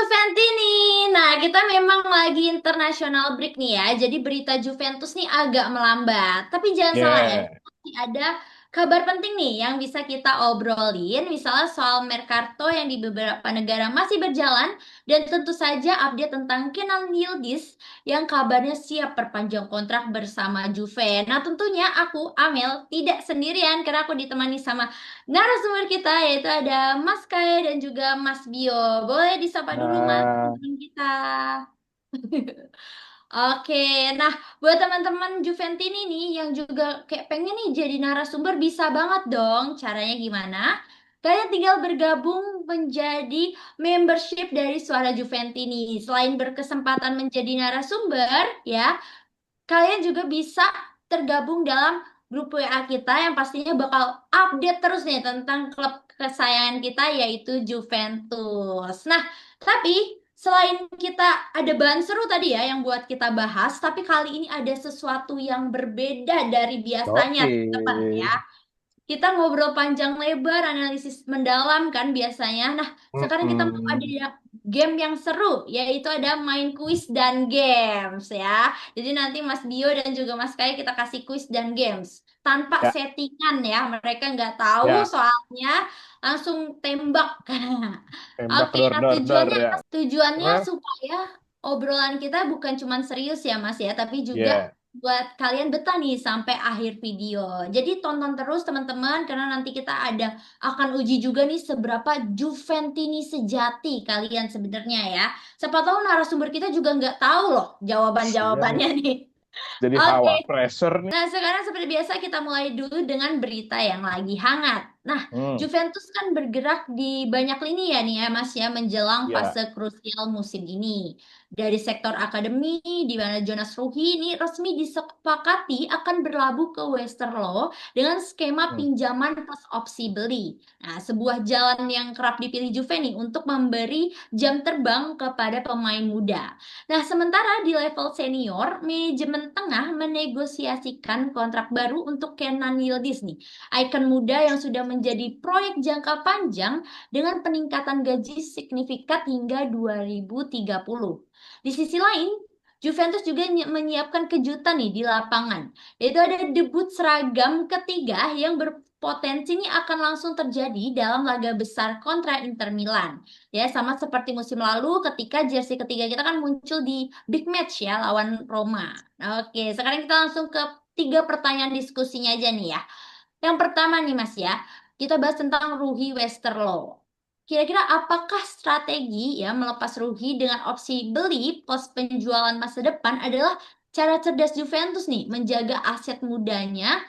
Juventini. Nah, kita memang lagi international break nih ya. Jadi berita Juventus nih agak melambat. Tapi jangan salah ya, Ya, masih ada kabar penting nih yang bisa kita obrolin. Misalnya soal Mercato yang di beberapa negara masih berjalan. Dan tentu saja update tentang Kenan Yildiz yang kabarnya siap perpanjang kontrak bersama Juve. Nah, tentunya aku, Amel, tidak sendirian karena aku ditemani sama narasumber kita yaitu ada Mas Kai dan juga Mas Bio. Boleh disapa dulu Mas nah, teman kita. Oke, nah buat teman-teman Juventini nih yang juga kayak pengen nih jadi narasumber bisa banget dong. Caranya gimana? Kalian tinggal bergabung menjadi membership dari Suara Juventini. Selain berkesempatan menjadi narasumber, ya, kalian juga bisa tergabung dalam grup WA kita yang pastinya bakal update terus nih tentang klub kesayangan kita yaitu Juventus. Nah, tapi selain kita ada bahan seru tadi ya yang buat kita bahas, tapi kali ini ada sesuatu yang berbeda dari biasanya, oke. teman ya. Kita ngobrol panjang lebar, analisis mendalam kan biasanya. Nah, sekarang kita mau ada Mm-mm. game yang seru, yaitu ada main kuis dan games ya. Jadi nanti Mas Bio dan juga Mas Kai kita kasih kuis dan games. Tanpa Ya, settingan ya, mereka nggak tahu ya, soalnya langsung tembak. tembak Oke, dor nah dor dor tujuannya ya. tujuannya Hah? supaya obrolan kita bukan cuma serius ya Mas ya, tapi juga Ya, buat kalian betah nih sampai akhir video. Jadi tonton terus teman-teman karena nanti kita akan uji juga nih seberapa Juventini sejati kalian sebenarnya ya. Siapa tahu narasumber kita juga nggak tahu loh iya nih. jawaban-jawabannya nih. Jadi Oke, hawa pressure nih. nah, sekarang seperti biasa kita mulai dulu dengan berita yang lagi hangat. Nah, Hmm, Juventus kan bergerak di banyak lini ya nih ya Mas ya menjelang ya. fase krusial musim ini. Dari sektor akademi di mana Jonas Ruhi ini resmi disepakati akan berlabuh ke Westerlo dengan skema Hmm, pinjaman plus opsi beli. Nah, sebuah jalan yang kerap dipilih Juve nih untuk memberi jam terbang kepada pemain muda. Nah, sementara di level senior, manajemen tengah menegosiasikan kontrak baru untuk Kenan Yildiz nih. Ikon muda yang sudah menjadi proyek jangka panjang dengan peningkatan gaji signifikan hingga 2030. Di sisi lain, Juventus juga menyiapkan kejutan nih di lapangan. Yaitu ada debut seragam ketiga yang berpotensi ini akan langsung terjadi dalam laga besar kontra Inter Milan. Ya, sama seperti musim lalu ketika jersey ketiga kita kan muncul di big match ya lawan Roma. Oke, sekarang kita langsung ke tiga pertanyaan diskusinya aja nih ya. Yang pertama nih Mas ya, kita bahas tentang Ruhi Westerlo. Kira-kira apakah strategi ya melepas Ruhi dengan opsi beli pos penjualan masa depan adalah cara cerdas Juventus nih menjaga aset mudanya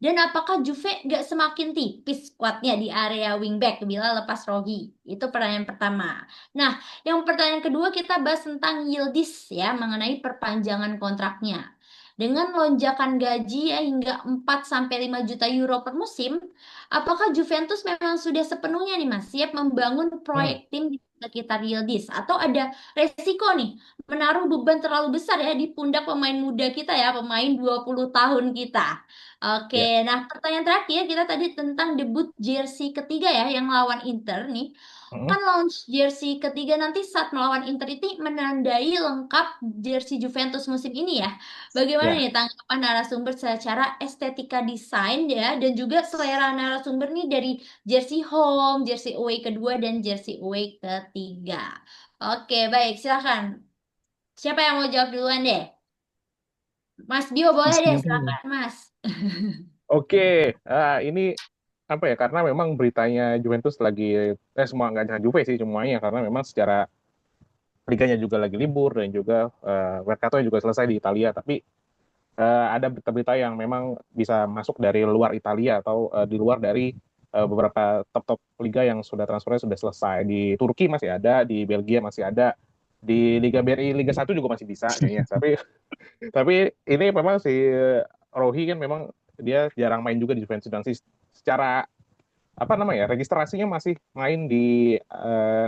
dan apakah Juve nggak semakin tipis skuadnya di area wingback bila lepas Rogi? Itu pertanyaan pertama. Nah, yang pertanyaan kedua kita bahas tentang Yildiz ya, mengenai perpanjangan kontraknya. Dengan lonjakan gaji ya hingga 4 sampai 5 juta euro per musim, apakah Juventus memang sudah sepenuhnya nih Mas siap membangun hmm, proyek tim di sekitar Yildiz atau ada resiko nih menaruh beban terlalu besar ya di pundak pemain muda kita ya, pemain 20 tahun kita. Oke, ya. nah pertanyaan terakhir kita tadi tentang debut jersey ketiga ya yang lawan Inter nih. Hmm, Kan launch jersey ketiga nanti saat melawan Inter itu menandai lengkap jersey Juventus musim ini ya. Bagaimana ya. nih tanggapan narasumber secara estetika desain ya dan juga selera narasumber nih dari jersey home, jersey away kedua dan jersey away ketiga. Oke, baik, silakan. Siapa yang mau jawab duluan deh? Mas Bio boleh deh, Hmm. silakan Mas. Oke, ini apa ya? Karena memang beritanya Juventus lagi, semua nggak hanya Juve sih semuanya, karena memang secara liganya juga lagi libur dan juga Mercato juga selesai di Italia. Tapi ada berita-berita yang memang bisa masuk dari luar Italia atau di luar dari beberapa top-top liga yang sudah transfernya sudah selesai. Di Turki masih ada, di Belgia masih ada, di Liga BRI Liga 1 juga masih bisa kayaknya. Tapi ini memang si Rohi kan memang dia jarang main juga di Juventus dan secara apa namanya registrasinya masih main di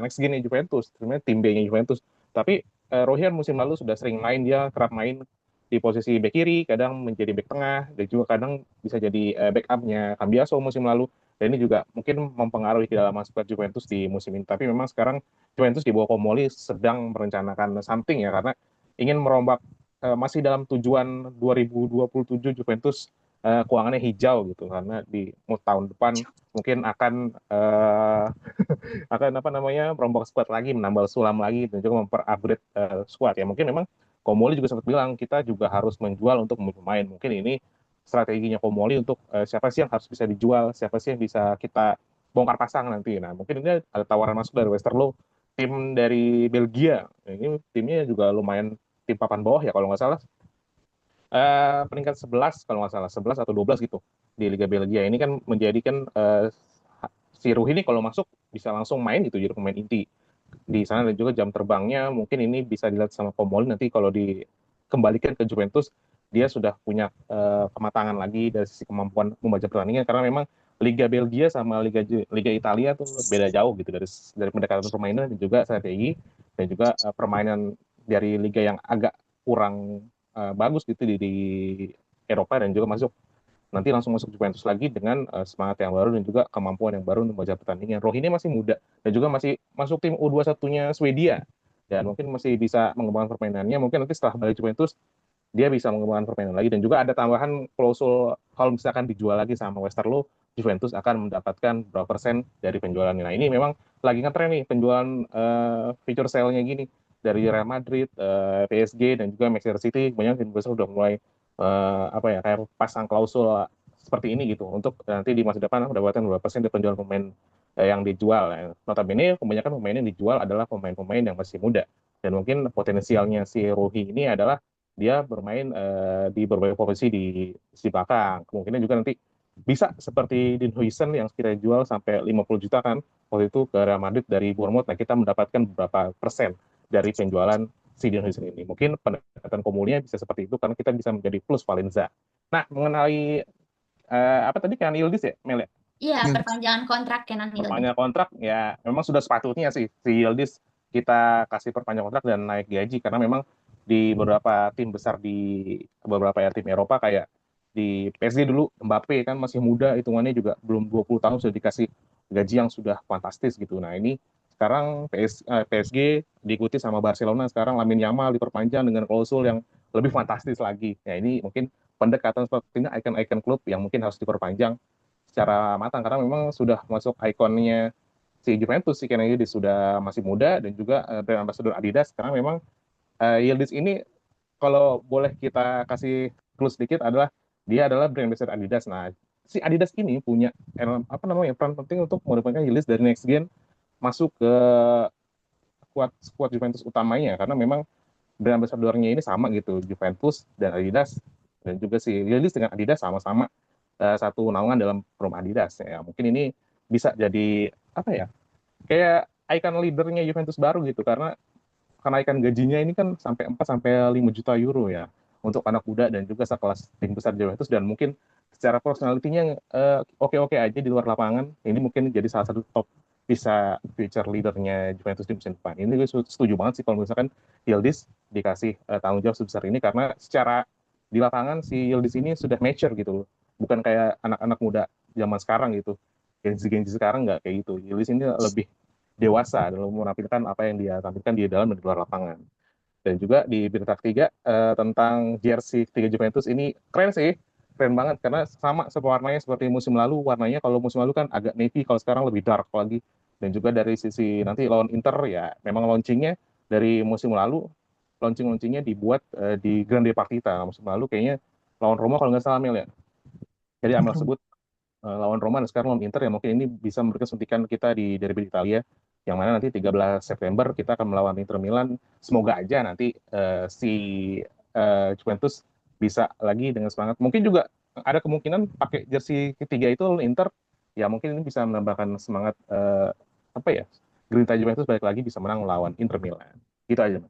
next gen Juventus, sebenarnya tim B-nya Juventus. Tapi Rohian musim lalu sudah sering main, dia kerap main di posisi back kiri, kadang menjadi back tengah, dan juga kadang bisa jadi back up-nya Cambiaso musim lalu. Dan ini juga mungkin mempengaruhi kedalaman skuad Juventus di musim ini. Tapi memang sekarang Juventus di bawah Comoli sedang merencanakan something ya, karena ingin merombak masih dalam tujuan 2027 Juventus keuangannya hijau gitu, karena di tahun depan mungkin akan akan apa namanya merombak squad lagi, menambal sulam lagi dan juga memperupgrade squad ya. Mungkin memang Komoli juga sempat bilang kita juga harus menjual untuk pemain. Mungkin ini strateginya Komoli untuk siapa sih yang harus bisa dijual, siapa sih yang bisa kita bongkar pasang nanti. Nah, mungkin ini ada tawaran masuk dari Westerlo, tim dari Belgia. Ini timnya juga lumayan tim papan bawah ya kalau nggak salah. Peringkat 11 kalau nggak salah, 11 atau 12 gitu di Liga Belgia. Ini kan menjadikan si Ruhi ini kalau masuk bisa langsung main gitu jadi pemain inti di sana, dan juga jam terbangnya mungkin ini bisa dilihat sama Komoli nanti kalau dikembalikan ke Juventus dia sudah punya kematangan lagi dari sisi kemampuan membaca pertandingan, karena memang Liga Belgia sama Liga Italia tuh beda jauh gitu dari pendekatan permainan dan juga strategi dan juga permainan dari liga yang agak kurang bagus gitu di Eropa, dan juga nanti langsung masuk Juventus lagi dengan semangat yang baru dan juga kemampuan yang baru untuk membaca pertandingan. Roh ini masih muda dan juga masih masuk tim U21-nya Swedia dan mungkin masih bisa mengembangkan permainannya. Mungkin nanti setelah balik Juventus dia bisa mengembangkan permainan lagi, dan juga ada tambahan klausul kalau misalkan dijual lagi sama Westerlo, Juventus akan mendapatkan berapa persen dari penjualannya. Nah ini memang lagi ngetren nih penjualan feature sale-nya gini dari Real Madrid, PSG dan juga Manchester City, banyak tim besar udah mulai apa ya kayak pasang klausul seperti ini gitu untuk nanti di masa depan mendapatkan berapa persen dari penjualan pemain yang dijual. Notabene kebanyakan pemain yang dijual adalah pemain-pemain yang masih muda, dan mungkin potensialnya si Ruhi ini adalah dia bermain di berbagai posisi di belakang. Kemungkinan juga nanti bisa seperti Dean Huijsen yang kita jual sampai 50 juta kan waktu itu ke Real Madrid dari Bournemouth. Nah, kita mendapatkan beberapa persen dari penjualan si Dean Huijsen ini. Mungkin pendekatan Komolinya bisa seperti itu karena kita bisa menjadi plus Valencia. Nah, mengenai apa tadi kan Yildiz ya, Mel ya? Iya, perpanjangan kontrak Kenan Yildiz. Perpanjang kontrak ya memang sudah sepatutnya sih si Yildiz kita kasih perpanjang kontrak dan naik gaji, karena memang di beberapa tim besar di beberapa ya tim Eropa kayak di PSG dulu Mbappe kan masih muda, hitungannya juga belum 20 tahun sudah dikasih gaji yang sudah fantastis gitu. Nah ini sekarang PSG diikuti sama Barcelona, sekarang Lamine Yamal diperpanjang dengan klausul yang lebih fantastis lagi. Ya ini mungkin pendekatan seperti ini ikon-ikon klub yang mungkin harus diperpanjang secara matang, karena memang sudah masuk ikonnya si Juventus, si Kenan Yildiz sudah masih muda dan juga brand ambassador Adidas. Karena memang Yildiz ini kalau boleh kita kasih clue sedikit adalah dia adalah brand ambassador Adidas. Nah, si Adidas ini punya apa namanya peran penting untuk merupakan Yildiz dari next gen masuk ke skuad Juventus utamanya, karena memang brand ambassadornya ini sama gitu, Juventus dan Adidas, dan juga si Yildiz dengan Adidas sama-sama satu naungan dalam perum Adidas ya. Mungkin ini bisa jadi apa ya kayak icon leadernya Juventus baru gitu, karena kenaikan gajinya ini kan sampai 4 sampai 5 juta euro ya untuk anak muda dan juga sekelas tim besar Juventus, dan mungkin secara personalitinya oke-oke aja di luar lapangan. Ini mungkin jadi salah satu top bisa future leadernya Juventus di musim depan. Ini gue setuju banget sih kalau misalkan Yildiz dikasih tanggung jawab sebesar ini, karena secara di lapangan si Yildiz ini sudah mature gitu loh. Bukan kayak anak-anak muda zaman sekarang gitu. Genzi-genzi sekarang nggak kayak gitu. Yildiz ini lebih dewasa dalam menampilkan apa yang dia tampilkan di dalam dan di luar lapangan. Dan juga di berita ketiga tentang jersey ketiga Juventus ini keren sih, keren banget karena sama sewarnanya seperti musim lalu. Warnanya kalau musim lalu kan agak navy, kalau sekarang lebih dark lagi. Dan juga dari sisi nanti lawan Inter ya memang launchingnya dari musim lalu, launchingnya dibuat di Grande Partita. Musim lalu kayaknya lawan Roma kalau nggak salah Mel ya. Jadi Amel sebut lawan Roma dan sekarang lawan Inter ya, mungkin ini bisa memberikan suntikan kita di derby Italia yang mana nanti 13 September kita akan melawan Inter Milan. Semoga aja nanti si Juventus bisa lagi dengan semangat. Mungkin juga ada kemungkinan pakai jersey ketiga itu Inter ya, mungkin ini bisa menambahkan semangat apa ya Grinta Juventus balik lagi bisa menang melawan Inter Milan. Gitu aja.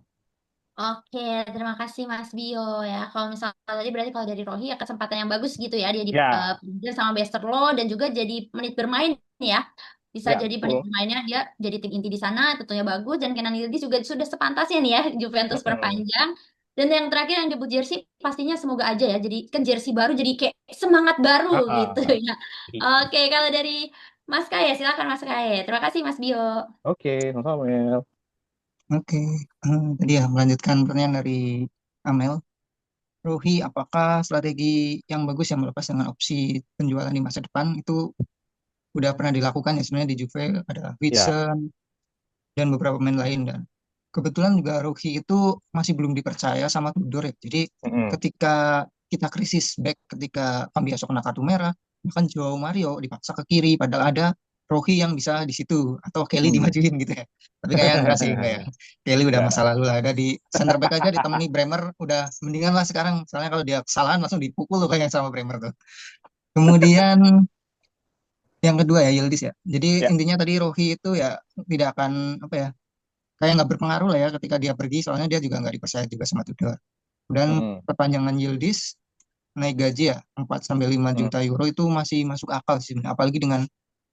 Oke, terima kasih Mas Bio ya. Kalau misalnya tadi berarti kalau dari Rohi ya kesempatan yang bagus gitu ya, dia di Ya, sama Westerlo dan juga jadi menit bermain ya. Bisa ya jadi menit betul. bermainnya dia jadi tim inti di sana tentunya bagus, dan Kenan Yildiz juga sudah sepantasnya nih ya Juventus perpanjang. Dan yang terakhir yang debut jersey pastinya semoga aja ya. Jadi kan jersey baru jadi kayak semangat baru Ah, gitu ah. ya. Oke, kalau dari Mas Kaya silakan Mas Kaya. Terima kasih Mas Bio. Oke, sama-sama Mel. Oke, tadi ya melanjutkan pertanyaan dari Amel. Rohi, apakah strategi yang bagus yang melepas dengan opsi penjualan di masa depan itu udah pernah dilakukan ya sebenarnya di Juve ada Ya, Witsen dan beberapa pemain lain dan kebetulan juga Rohi itu masih belum dipercaya sama Tudor ya. Jadi mm-mm. ketika kita krisis back ketika Cambiaso kena kartu merah, bahkan Joao Mario dipaksa ke kiri padahal ada Rohi yang bisa di situ atau Kelly Hmm. dimajuin gitu ya. Tapi kayaknya enggak sih, enggak ya. Kelly udah Ya, masa lalu lah, ada di center back aja ditemani Bremer udah mendingan lah sekarang. Soalnya kalau dia kesalahan langsung dipukul tuh kayak sama Bremer tuh. Kemudian yang kedua ya Yildiz ya. Jadi ya, intinya tadi Rohi itu ya tidak akan apa ya kayak nggak berpengaruh lah ya ketika dia pergi soalnya dia juga nggak dipercaya juga sama Tudor. Dan mm-mm. perpanjangan Yildiz naik gaji ya 4 sampai 5 Mm. juta euro itu masih masuk akal sih sebenarnya. Apalagi dengan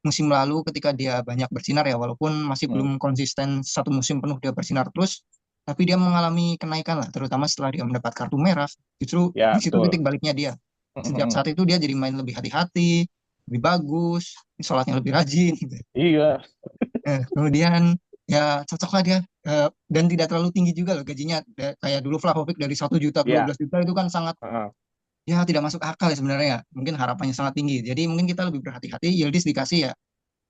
musim lalu ketika dia banyak bersinar ya walaupun masih Mm. belum konsisten satu musim penuh dia bersinar terus tapi dia mengalami kenaikan lah terutama setelah dia mendapat kartu merah justru Ya, di situ titik betul. baliknya dia. Sejak Mm-mm. saat itu dia jadi main lebih hati-hati, lebih bagus, sholatnya lebih rajin gitu. Iya, Kemudian ya cocok lah dia. Dan tidak terlalu tinggi juga loh gajinya. Kayak dulu Vlahovic dari 1 juta ke ya. 12 juta itu kan sangat Heeh. ya tidak masuk akal ya sebenarnya ya. Mungkin harapannya sangat tinggi. Jadi mungkin kita lebih berhati-hati. Yildiz dikasih ya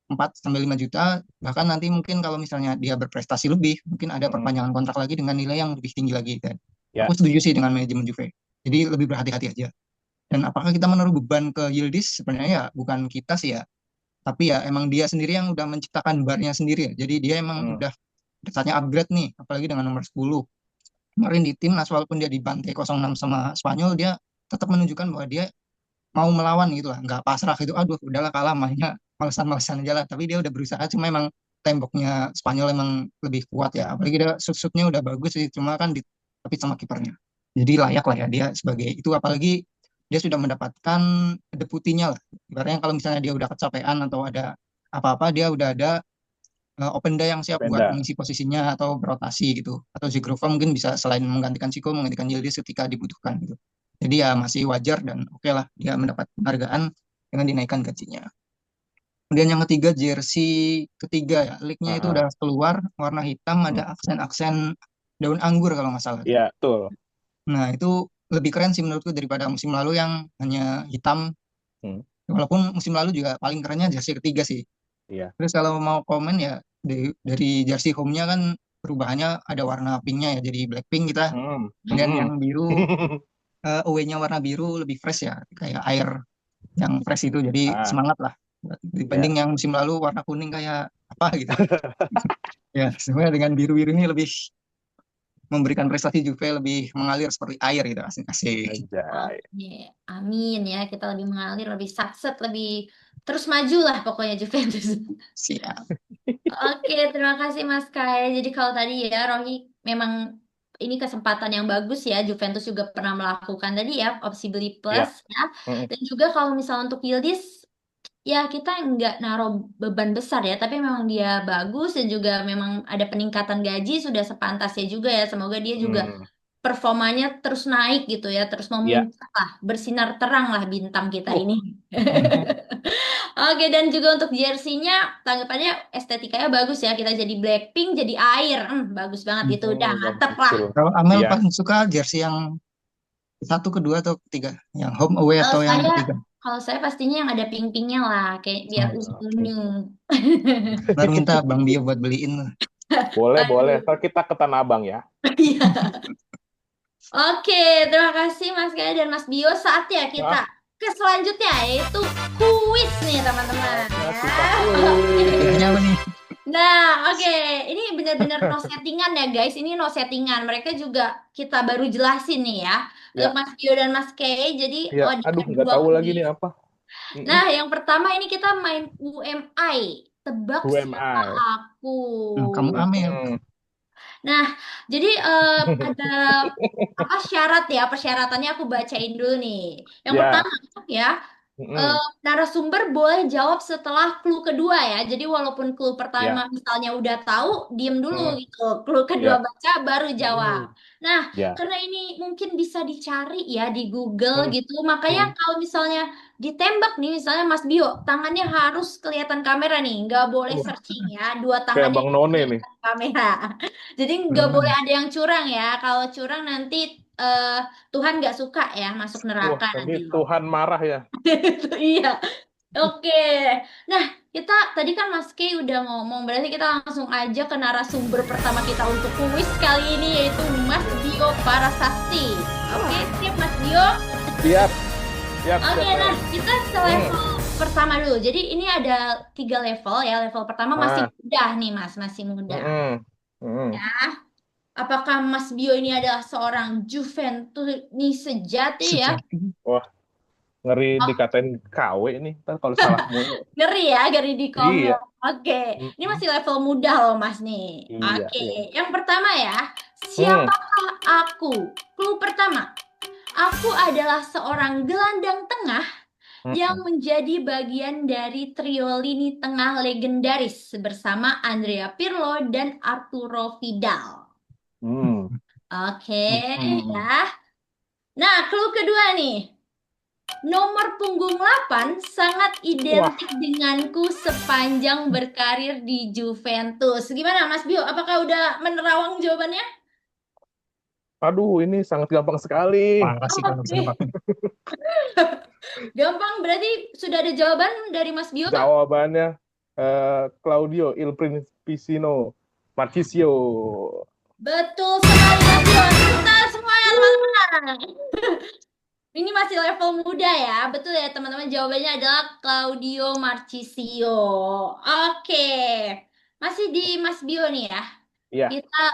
4 sampai 5 juta. Bahkan nanti mungkin kalau misalnya dia berprestasi lebih, mungkin ada Mm-mm. perpanjangan kontrak lagi dengan nilai yang lebih tinggi lagi. Dan aku Ya, setuju sih dengan manajemen Juve. Jadi lebih berhati-hati aja. Dan apakah kita menaruh beban ke Yildiz? Sebenarnya ya bukan kita sih ya. Tapi ya emang dia sendiri yang udah menciptakan barnya sendiri ya. Jadi dia emang mm, udah saatnya upgrade nih, apalagi dengan nomor 10. Kemarin di timnas walaupun dia dibantai 0-6 sama Spanyol, dia tetap menunjukkan bahwa dia mau melawan gitu lah, nggak pasrah gitu. Aduh, udahlah kalah mainnya malesan-malesan aja lah. Tapi dia udah berusaha, cuma emang temboknya Spanyol emang lebih kuat ya. Apalagi dia shoot-shootnya udah bagus sih, cuma kan tapi sama kipernya. Jadi layak lah ya dia sebagai itu. Apalagi dia sudah mendapatkan deputinya lah. Ibaratnya kalau misalnya dia udah kecapean atau ada apa-apa, dia udah ada Openda yang siap buat Openda. mengisi posisinya atau berotasi gitu. Atau Zigrova mungkin bisa selain menggantikan Siko, menggantikan Yildiz ketika dibutuhkan gitu. Jadi ya masih wajar dan oke lah dia mendapat penghargaan dengan dinaikkan gajinya. Kemudian yang ketiga, jersey ketiga ya, lignya itu Heeh. udah keluar, warna hitam, ada Mm. aksen-aksen daun anggur kalau nggak salah tuh. Ya, betul. Nah itu lebih keren sih menurutku daripada musim lalu yang hanya hitam. Mm. Walaupun musim lalu juga paling kerennya jersey ketiga sih. Iya. Terus kalau mau komen ya dari jersey home-nya kan perubahannya ada warna pinknya ya jadi Blackpink kita. Mm. Kemudian yang Mm-mm. biru away-nya warna biru lebih fresh ya kayak air yang fresh itu jadi Ah, semangat lah ya. dibanding yang musim lalu warna kuning kayak apa gitu. Ya sebenarnya dengan biru-biru ini lebih memberikan prestasi Juve lebih mengalir seperti air gitu asik-asik. Anjay. Oke, amin ya. Kita lebih mengalir, lebih satset, lebih terus maju lah pokoknya Juventus. Siap. Oke, terima kasih Mas Kai. Jadi kalau tadi ya Rohi memang ini kesempatan yang bagus ya. Juventus juga pernah melakukan tadi ya opsi beli plus Ya. ya. Mm-mm. Dan juga kalau misalnya untuk Yildiz ya kita nggak naruh beban besar ya. Tapi memang dia bagus dan juga memang ada peningkatan gaji sudah sepantasnya juga ya. Semoga dia juga Mm. performanya terus naik gitu ya. Terus Ya. memuncak lah, bersinar terang lah bintang kita Uh. ini. Oke, dan juga untuk jersey-nya, tanggapannya estetikanya bagus ya. Kita jadi Blackpink, jadi air. Bagus banget itu. Udah mantep lah. Betul. Kalau Amel Iya. paling suka jersey yang satu, kedua atau ketiga, yang home away Kalau atau yang saya, ketiga. kalau saya pastinya yang ada pink-pinknya lah. Kayak biar Oke. unyu-unyu. Baru minta Bang Bio buat beliin. Boleh, boleh. Aduh. Ntar kita ke Tanah Abang ya. Iya. Oke, terima kasih Mas Kaya dan Mas Bio. Saatnya kita Ah, ke selanjutnya, yaitu kuis nih teman-teman. saatnya Ya. kita Oke. Hadiahnya kuis. apa nih? Nah, oke. Ini benar-benar no settingan ya, guys. Ini no settingan. Mereka juga kita baru jelasin nih ya. Untuk Ya, Mas Pio dan Mas Kay. Jadi, ya. ada Aduh, nggak dua tahu lagi nih kuis. apa. Mm-mm. Nah, yang pertama ini kita main UMI. Tebak Who am siapa I? aku. Kamu Amel. Mm-mm. Nah, jadi ada apa syarat ya? Persyaratannya aku bacain dulu nih. Yang Ya, pertama ya. Mm-mm. narasumber boleh jawab setelah clue kedua ya. Jadi walaupun clue Ya. pertama misalnya udah tahu, diem dulu Mm. gitu. Clue kedua Ya. baca baru jawab. Mm. Nah, Ya. karena ini mungkin bisa dicari ya di Google Mm. gitu. Makanya Mm. kalau misalnya ditembak nih, misalnya Mas Bio, tangannya harus kelihatan kamera nih. Nggak boleh Wah, searching ya. Dua Kayak tangannya Bang None nih. kelihatan kamera. Jadi nggak boleh hmm, ada yang curang ya. Kalau curang nanti Tuhan nggak suka ya masuk Wah, neraka nanti nanti. Tuhan marah ya. Iya. Oke, nah kita tadi kan Mas Kay udah ngomong, berarti kita langsung aja ke narasumber pertama kita untuk kuis kali ini yaitu Mas Bio Parasasti. Oke, siap Mas Bio? Siap, siap, Oke, siap, nah Mel. kita ke Mm. level pertama dulu. Jadi ini ada 3 level ya. Level pertama masih Ah. mudah nih Mas, masih mudah. Mm-mm. Mm-mm. Ya, apakah Mas Bio ini adalah seorang Juventus sejati ya? sejati. Wah, ngeri dikatain KW ini. Ntar kalau salah mulu. Ngeri ya, ngeri di Iya. komen. Oke, ini Mm-mm. masih level mudah loh Mas nih. Iya, Oke, iya. yang pertama ya, Hmm. siapakah aku? Clue pertama, aku adalah seorang gelandang tengah yang Mm-mm. menjadi bagian dari trio lini tengah legendaris bersama Andrea Pirlo dan Arturo Vidal. Hmm. Oke, Hmm. ya. Nah, clue kedua nih. Nomor punggung 8 sangat Wah, identik denganku sepanjang berkarir di Juventus. Gimana Mas Bio? Apakah udah menerawang jawabannya? aduh, ini sangat gampang sekali. Parah sih kalau bisa Oke, nebak. gampang. Berarti sudah ada jawaban dari Mas Bio kah? Jawabannya Claudio Il Principino Marchisio. Betul sekali Mas Bio. Kita semuanya teman-teman. Ini masih level muda ya. Betul ya teman-teman. Jawabannya adalah Claudio Marchisio. Oke. Masih di Mas Bio nih ya. Iya, Kita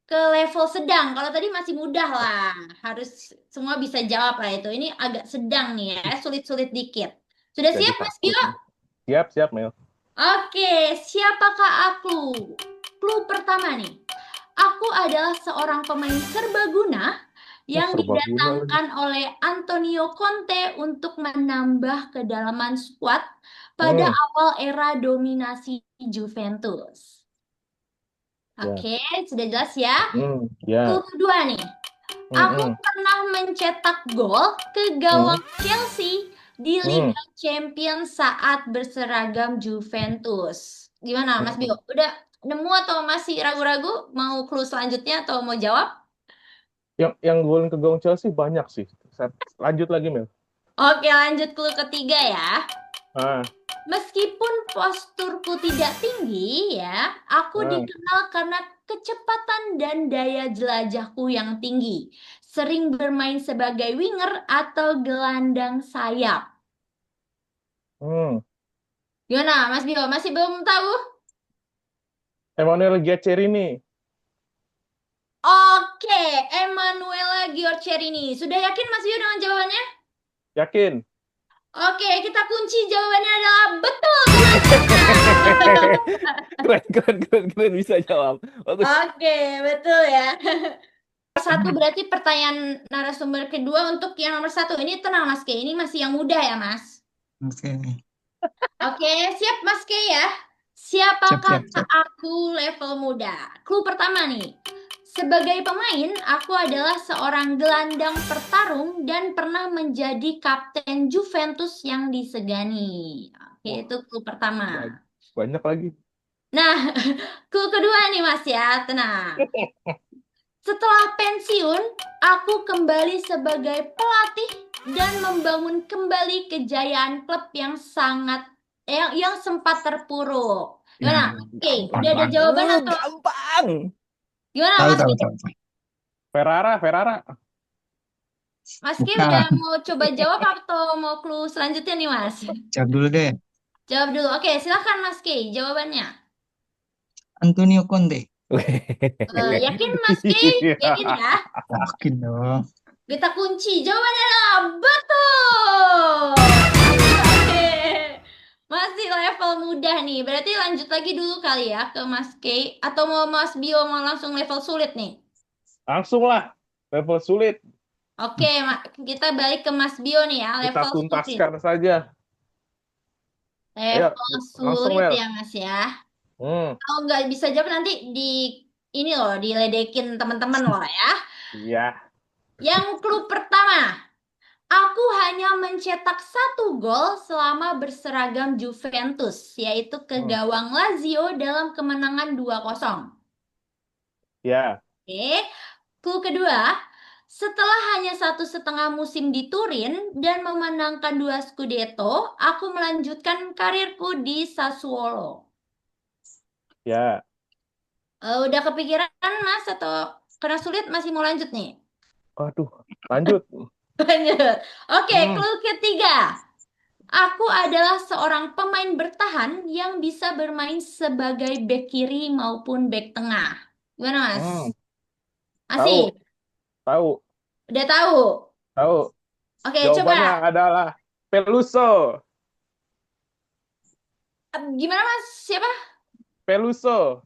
ke level sedang. Kalau tadi masih mudah lah. Harus semua bisa jawab lah itu. Ini agak sedang nih ya. Sulit-sulit dikit. Sudah jadi siap Mas takut Bio? nih. Siap, siap, Mel. Oke. Siapakah aku? Clue pertama nih. Aku adalah seorang pemain serbaguna Wah, yang serbaguna lagi. didatangkan oleh Antonio Conte untuk menambah kedalaman skuad pada Hmm, awal era dominasi Juventus. ya. Oke, sudah jelas ya? Ya. Clue kedua nih. Aku Hmm, pernah mencetak gol ke hmm, gawang Chelsea di hmm, Liga Champions saat berseragam Juventus. Gimana, Mas hmm. Bio? Udah nemu atau masih ragu-ragu? Mau clue selanjutnya atau mau jawab? Yang golin ke gawang Chelsea banyak sih. Lanjut lagi, Mel. Oke, lanjut clue ketiga ya. Ah, Meskipun posturku tidak tinggi ya, aku ah, dikenal karena kecepatan dan daya jelajahku yang tinggi. Sering bermain sebagai winger atau gelandang sayap. hmm. Gimana, Mas Bio? Masih belum tahu? Emmanuel Giaccherini. Oke, Emanuela Giorcerini. Sudah yakin Mas Bio dengan jawabannya? Yakin? Oke, kita kunci jawabannya adalah betul, teman-teman. Keren, keren, keren, keren bisa jawab. Bagus. Oke, betul ya. Satu berarti pertanyaan narasumber kedua untuk yang nomor satu. Ini tenang Mas Kay, ini masih yang muda ya Mas. Oke, Oke, siap Mas Kay ya. siap, Siapakah siap, siap. aku level muda? Clue pertama nih. Sebagai pemain, aku adalah seorang gelandang pertarung dan pernah menjadi kapten Juventus yang disegani. Oke, Wah, itu clue pertama. banyak lagi. Nah, clue kedua nih Mas ya, tenang. Setelah pensiun, aku kembali sebagai pelatih dan membangun kembali kejayaan klub yang yang sempat terpuruk. Nah, Gimana? Oke, udah gampang ada banget. jawaban atau Gampang. gimana Tahu, Mas tahu, Ki? tahu, tahu. Ferrara, Ferrara. Mas Ki udah Bukan. mau coba jawab atau mau clue selanjutnya nih Mas? Jawab dulu deh. Jawab dulu. Oke, silakan Mas Ki, jawabannya. Antonio Conte. Yakin Mas Ki? Yakin ya? Yakin dong. Kita kunci. Jawabannya adalah betul. Oke. Masih level mudah nih. Berarti lanjut lagi dulu kali ya ke Mas K. Atau mau Mas Bio mau langsung level sulit nih? Langsung lah. Level sulit. Oke, kita balik ke Mas Bio nih ya, Kita level sulit. tuntaskan saja. Ayo, Level langsung sulit Mel. ya Mas ya. Hmm, Kalau nggak bisa jawab nanti di ini loh, diledekin teman-teman loh ya. iya. Yang clue pertama, aku hanya mencetak satu gol selama berseragam Juventus, yaitu ke Hmm, gawang Lazio dalam kemenangan 2-0. ya. Oke, clue kedua, setelah hanya 1,5 musim di Turin dan memenangkan 2 Scudetto, aku melanjutkan karirku di Sassuolo. Ya. Udah kepikiran Mas atau karena sulit masih mau lanjut nih? Waduh, lanjut. Lanjut. Oke, Hmm, clue ketiga. Aku adalah seorang pemain bertahan yang bisa bermain sebagai bek kiri maupun bek tengah. Gimana Mas? hmm, Masih? tahu, tahu, Udah tahu? tahu. Oke, Jawabannya coba. adalah Peluso. Gimana Mas? Siapa? Peluso.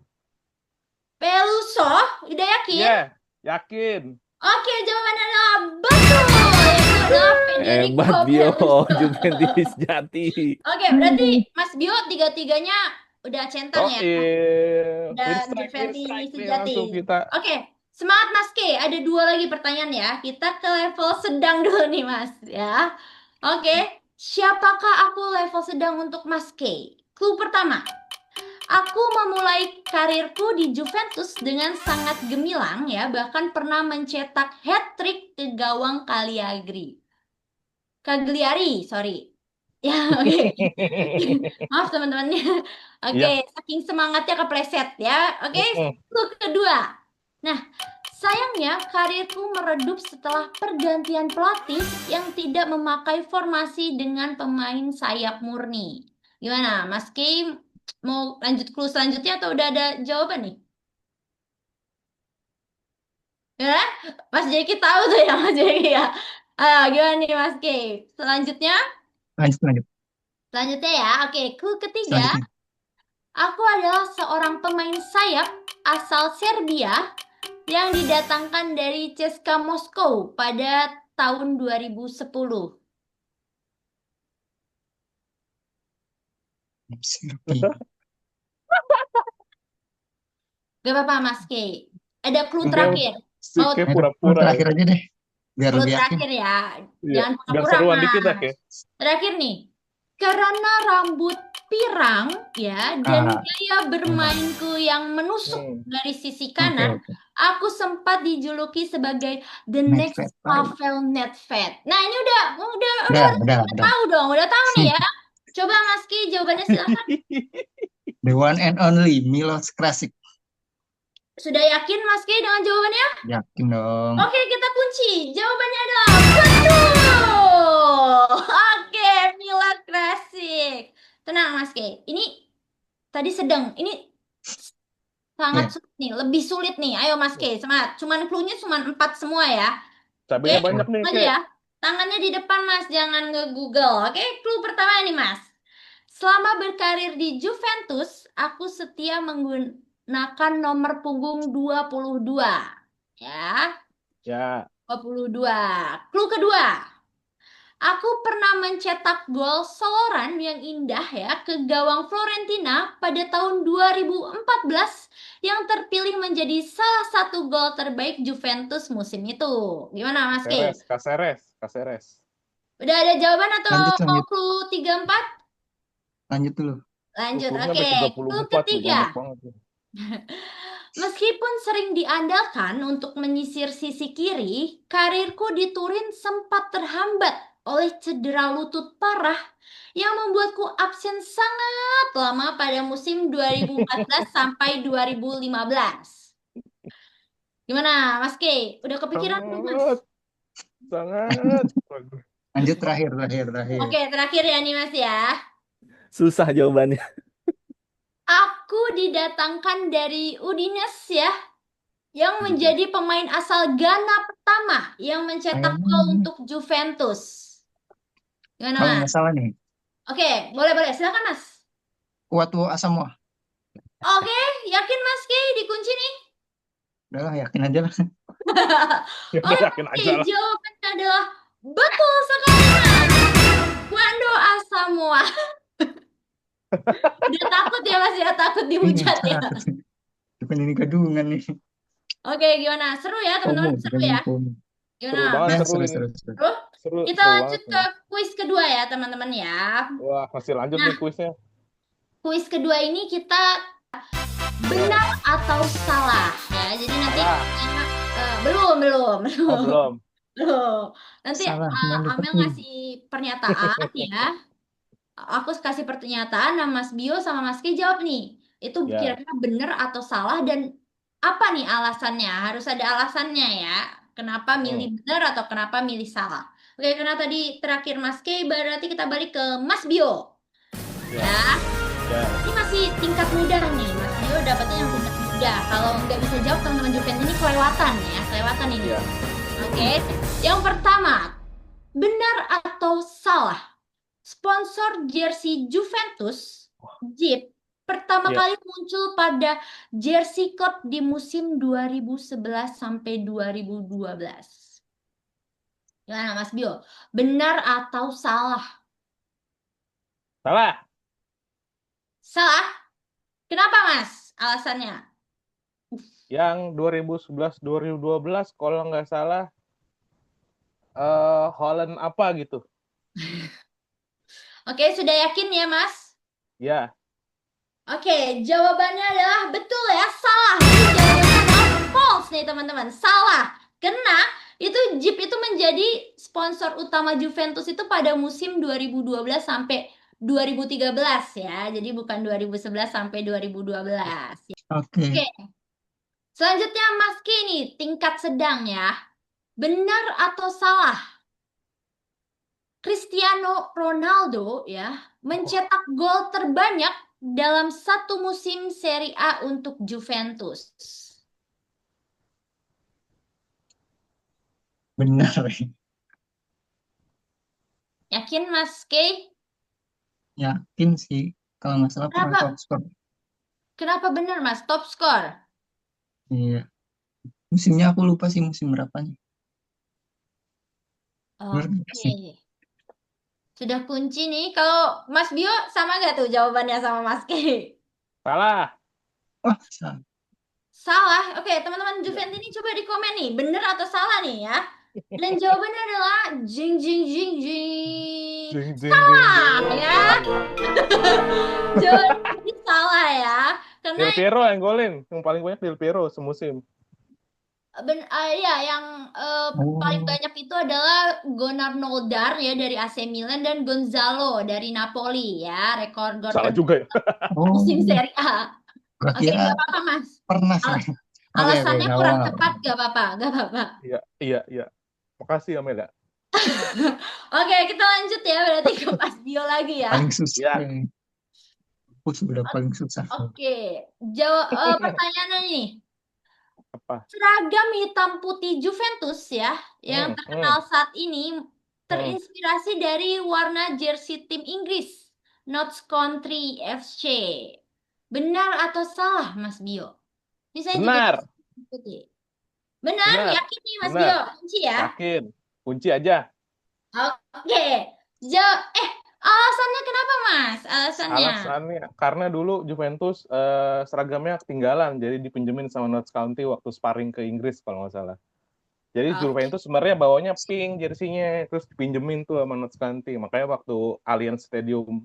Peluso? Udah yakin? Iya, yakin. Oke, jawabannya adalah betul. Itu adalah Federico Hebat Bio, Peluso. Juventus jati. Oke, berarti Mas Bio tiga-tiganya udah centang Oh, ya? Udah win Juventus strike nih sejati. langsung kita. Oke, semangat Mas K. Ada dua lagi pertanyaan ya. Kita ke level sedang dulu nih Mas ya. Oke, siapakah aku level sedang untuk Mas K? Clue pertama, aku memulai karirku di Juventus dengan sangat gemilang ya, bahkan pernah mencetak hat-trick ke gawang Cagliari, sorry. Ya, oke. Maaf teman-temannya. Oke, Iya. saking semangatnya kepleset ya. Oke, clue kedua. Nah, sayangnya karirku meredup setelah pergantian pelatih yang tidak memakai formasi dengan pemain sayap murni. Gimana, Mas Kim? Mau lanjut clue selanjutnya atau udah ada jawaban nih? Ya, Mas Jeki tahu tuh ya, Mas Jeki ya. Gimana nih, Mas Kim? Selanjutnya? Lanjut, lanjut. Selanjutnya ya. Oke, clue ketiga. Selanjutnya. Aku adalah seorang pemain sayap asal Serbia yang didatangkan dari CSKA Moskow pada tahun 2010. Serpi. Gak apa-apa Mas K. Ada clue Hmm. Kayak terakhir. si Mau kayak Aduh, pura-pura ya. terakhir aja deh, biar clue lebih yakin. terakhir ya. Iya, Jangan biar pura-pura seruan dikit lah Mas. kayak. Terakhir nih. Karena rambut pirang ya dan Ah, gaya bermainku yang menusuk Hmm. dari sisi oke, kanan, oke. aku sempat dijuluki sebagai the next Nedved, tahu. Pavel Nedved. Nah, ini udah Udah. tahu dong, udah tahu nih ya. Coba Mas Ki jawabannya silahkan. The one and only Milos Krasic. Sudah yakin Mas Ki dengan jawabannya? Yakin dong. Oke, kita kunci. Jawabannya adalah betul. Oke, Milan Klasik. Tenang Mas Ki. Ini tadi sedang. Ini sangat Iya, sulit nih, lebih sulit nih. Ayo Mas K, semangat. Cuman clue-nya cuma 4 semua ya. Oke, Cabenya banyak nih langsung aja kayak. ya. Tangannya di depan Mas, jangan nge-Google. Oke, clue pertama nih Mas. Selama berkarir di Juventus, aku setia menggunakan nomor punggung 22. Ya, Ya, 22. Clue kedua. Aku pernah mencetak gol soloran yang indah ya ke gawang Florentina pada tahun 2014 yang terpilih menjadi salah satu gol terbaik Juventus musim itu. Gimana Mas K? Caceres. Udah ada jawaban atau lanjut, mau lanjut. clue 34? Lanjut dulu. Lanjut, Ukurnya oke. sampai Clue 34 loh, ketiga. banyak banget. Meskipun sering diandalkan untuk menyisir sisi kiri, karirku di Turin sempat terhambat oleh cedera lutut parah yang membuatku absen sangat lama pada musim 2014 sampai 2015. Gimana, Mas K? Udah kepikiran belum, Mas? Sangat, sangat. Lanjut terakhir. Oke, terakhir ya nih, Mas ya. Susah jawabannya. Aku didatangkan dari Udinese ya, yang menjadi pemain asal Ghana pertama yang mencetak gol Kayaknya untuk Juventus. Gimana, kalau nggak Mas? salah nih, Oke, boleh. Silakan, Mas. Kuatu Asamoah. Oke, yakin Mas K dikunci nih? Udahlah, yakin aja lah. Ya Oke, udah yakin Mas K, aja lah. jawabannya adalah betul sekali, Mas. Quando Asamoah. Udah takut ya, Mas ya, takut dihujat ya. Takut. Bukan ini gadungan nih. Oke, gimana? Seru ya, FOMO, teman-teman? Seru bukan ya? FOMO. Gimana? Seru banget, Ya, seru seru, ini. seru, seru. Seru? Seru, Kita seru lanjut banget ke nih. kuis kedua ya, teman-teman ya. Wah, masih lanjut Nah, nih kuisnya. kuis kedua ini kita benar atau salah ya. Jadi nanti Salah. belum. Oh, belum. Belum. Nanti Salah, main Amel Liverpool. ngasih pernyataan ya. Aku kasih pernyataan, nah Mas Bio sama Mas Ki jawab nih. Itu Ya. kira-kira benar atau salah dan apa nih alasannya? Harus ada alasannya ya. Kenapa milih benar atau kenapa milih salah? Oke, karena tadi terakhir Mas Ki, berarti kita balik ke Mas Bio. Ya. Ya. Ya. Ini masih tingkat mudah nih, Mas Bio dapatnya yang tingkat mudah. Kalau nggak bisa jawab, teman-teman Juventus ini kelewatan ya, kelewatan ini. Ya. Oke, yang pertama, benar atau salah? Sponsor jersey Juventus, Jeep, pertama Ya. kali muncul pada Jersey Club di musim 2011 sampai 2012. Gimana Mas Bio? Benar atau salah? Salah. Salah? Kenapa Mas? Alasannya? Yang 2011-2012 kalau nggak salah Holland apa gitu. Oke, sudah yakin ya Mas? Ya. Oke, jawabannya adalah betul ya, salah. Jadi jawabannya adalah false nih teman-teman, salah. Karena itu Jeep itu menjadi sponsor utama Juventus itu pada musim 2012 sampai 2013 ya. Jadi bukan 2011 sampai 2012. Oke. Oke. Selanjutnya Mas Ki nih, tingkat sedang ya. Benar atau salah? Cristiano Ronaldo ya mencetak gol terbanyak dalam satu musim Serie A untuk Juventus. Benar. Yakin Mas K? Yakin sih. Kalau nggak salah pernah Kenapa? top skor. Kenapa benar Mas? Top skor. Iya. Musimnya aku lupa sih musim berapanya. Benar nggak sih? Oke. Sudah kunci nih. Kalau Mas Bio sama nggak tuh jawabannya sama Mas K? Salah. Wah, salah. Salah. Oke, teman-teman Juventus ini coba di komen nih, benar atau salah nih ya. Dan jawabannya adalah jing jing jing jing. Jing, jing, Salah jing, jing. ya. Jawabannya ini salah ya. Karena Del Piero yang golin, yang paling banyak Del Piero semusim. ya yang paling Oh. banyak itu adalah Gunnar Noldar ya dari AC Milan dan Gonzalo dari Napoli ya, rekor gol Salah terbanyak juga ya. Oh. musim Serie A. Gua Oke, kira nggak apa-apa Mas. pernah sih. Al- Oke, Alasannya nggak kurang apa-apa. tepat, nggak apa-apa, nggak apa-apa. Iya. Makasih Amelia. Oke, kita lanjut ya, berarti ke Mas Bio lagi ya. Paling susah. Ya. Aku sudah paling susah. Oke, pertanyaannya nih. Apa? Seragam hitam putih Juventus ya, yang terkenal saat ini terinspirasi dari warna jersey tim Inggris, Notts Country FC. Benar atau salah, Mas Bio? Ini saya juga Benar. putih. Benar, Benar. yakin nih Mas Benar. Bio? Kunci ya. Yakin. Kunci aja. Oke. Alasannya kenapa, Mas? Alasannya karena dulu Juventus seragamnya ketinggalan, jadi dipinjemin sama Notts County waktu sparring ke Inggris kalau nggak salah. Jadi Juventus sebenarnya bawanya pink jersinya, terus dipinjemin tuh sama Notts County. Makanya waktu Allianz Stadium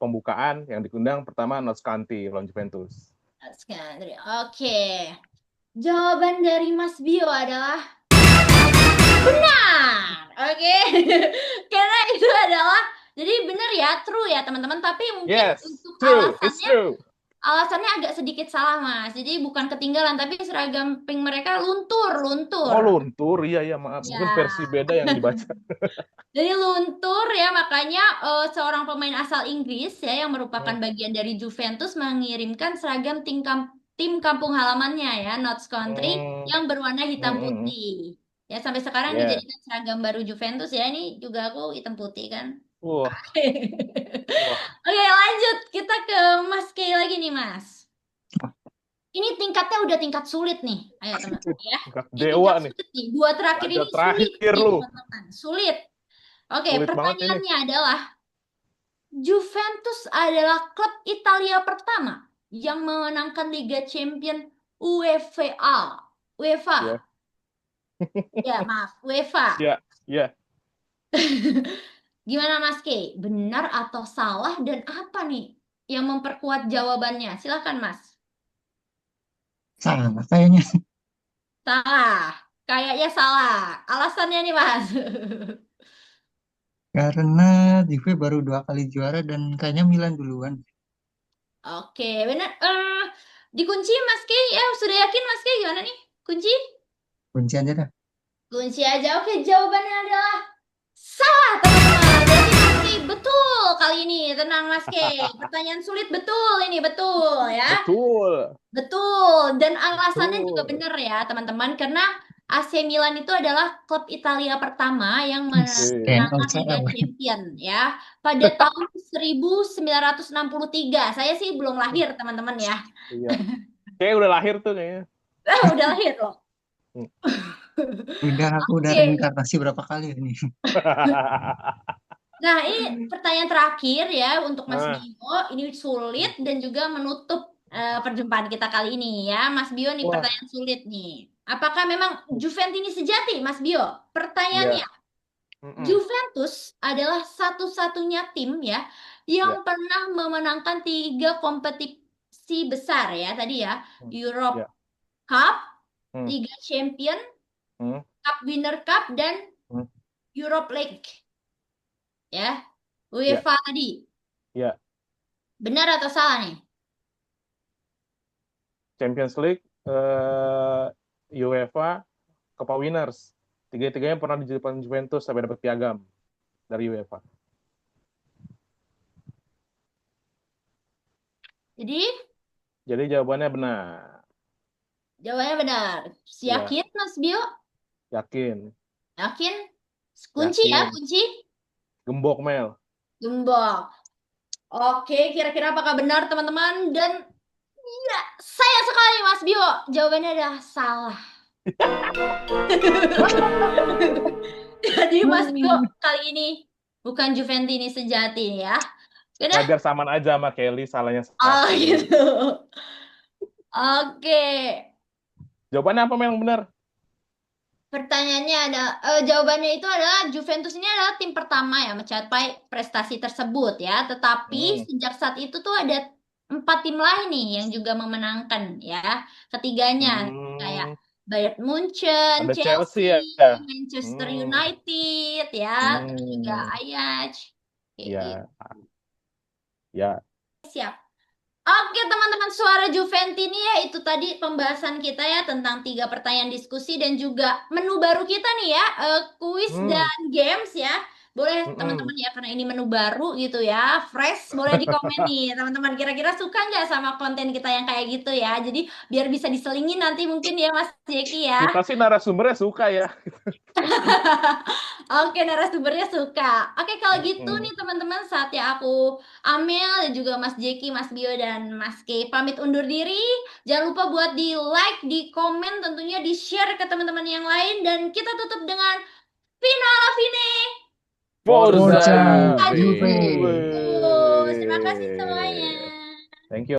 pembukaan yang diundang pertama Notts County lawan Juventus. Oke. Jawaban dari Mas Bio adalah benar. Oke. Karena itu adalah jadi benar ya, true ya teman-teman. Tapi mungkin Yes, untuk true. It's true. alasannya agak sedikit salah Mas. Jadi bukan ketinggalan, tapi seragam pink mereka luntur. Oh luntur, iya maaf. Ya. Mungkin versi beda yang dibaca. Jadi luntur ya, makanya seorang pemain asal Inggris ya yang merupakan bagian dari Juventus mengirimkan seragam tim kampung halamannya ya, Notts Country yang berwarna hitam putih. Ya sampai sekarang dijadikan seragam baru Juventus ya. Ini juga aku hitam putih kan. Wah. Oke, lanjut. Kita ke Mas Kay lagi nih, Mas. Ini tingkatnya udah tingkat sulit nih. Ayo teman-teman ya. Tingkat Ini dewa tingkat nih. sulit nih. Dua terakhir Raja ini sulit terakhir nih lu. teman-teman. Sulit. Oke, Sulit banget ini. pertanyaannya adalah Juventus adalah klub Italia pertama yang memenangkan Liga Champion UEFA. UEFA. Ya. Ya, maaf, UEFA. Iya, iya. Gimana Mas K? Benar atau salah dan apa nih yang memperkuat jawabannya? Silakan Mas. Salah kayaknya. Salah. Kayaknya salah. Alasannya nih Mas. Karena Juve baru 2 kali juara dan kayaknya Milan duluan. Oke, benar. Dikunci Mas K ya, sudah yakin Mas K gimana nih? Kunci? Kunci aja dah. Kunci aja. Oke, jawabannya adalah salah, teman-teman. Berarti Mas K betul kali ini. Tenang Mas K. Pertanyaan sulit betul ini, betul ya. Betul. Betul. Dan alasannya juga Betul. benar ya, teman-teman. Karena AC Milan itu adalah klub Italia pertama yang Kayak menangkan Liga OCL. Champion ya pada tahun 1963. Saya sih belum lahir, teman-teman ya. Iya. Kayak udah lahir tuh kayaknya. Udah lahir loh. Udah aku udah Oke. reinkarnasi berapa kali ini. Nah, ini pertanyaan terakhir ya untuk Mas Ah. Bio. Ini sulit dan juga menutup perjumpaan kita kali ini ya. Mas Bio nih Wah. pertanyaan sulit nih. Apakah memang Juventus sejati, Mas Bio? Pertanyaannya, Iya. Mm-mm. Juventus adalah satu-satunya tim ya yang pernah memenangkan 3 kompetisi besar ya tadi ya. Europe Ya. Cup, Hmm. Liga Champion, Hmm. Cup Winner Cup, dan Hmm. Europe League. Ya, UEFA tadi. Ya. Benar atau salah nih? Champions League, UEFA, Copa Winners. Tiga-tiganya pernah di depan Juventus sampai dapat piagam dari UEFA. Jadi jawabannya benar. jawabannya benar. Ya. Yakin Mas Bio? Yakin. Yakin? Kunci ya, Yakin. kunci. Gembok Mel. Gembok. Oke, kira-kira apakah benar teman-teman? Dan iya, sayang sekali Mas Bio. Jawabannya adalah salah. Jadi Mas Bio kali ini bukan Juventus sejati ya. Udah? Wajar saman aja sama Kelly, salahnya satu. Oh gitu. Oke. Jawabannya apa Mel yang benar? Pertanyaannya ada, jawabannya itu adalah Juventus ini adalah tim pertama ya mencapai prestasi tersebut ya. Tetapi sejak saat itu tuh ada 4 tim lain nih yang juga memenangkan ya. Ketiganya kayak Bayern Munchen, Ada Chelsea Chelsea, ya? Manchester United ya, terus juga Ajax. Kayak Ya. gitu. Ya. Siap. Oke teman-teman suara Juventus ini ya itu tadi pembahasan kita ya tentang 3 pertanyaan diskusi dan juga menu baru kita nih ya kuis dan games ya. Boleh teman-teman ya karena ini menu baru gitu ya, fresh, boleh di komen nih teman-teman kira-kira suka nggak sama konten kita yang kayak gitu ya. Jadi biar bisa diselingin nanti mungkin ya Mas Jeki ya. Kita sih narasumbernya suka ya. Oke, narasumbernya suka. Oke, kalau gitu nih teman-teman, saatnya aku Amel dan juga Mas Jeki, Mas Bio, dan Mas K pamit undur diri. Jangan lupa buat di like, di komen, tentunya di share ke teman-teman yang lain. Dan kita tutup dengan Fino alla fine. Forza Juve. Terima kasih semuanya. Thank you.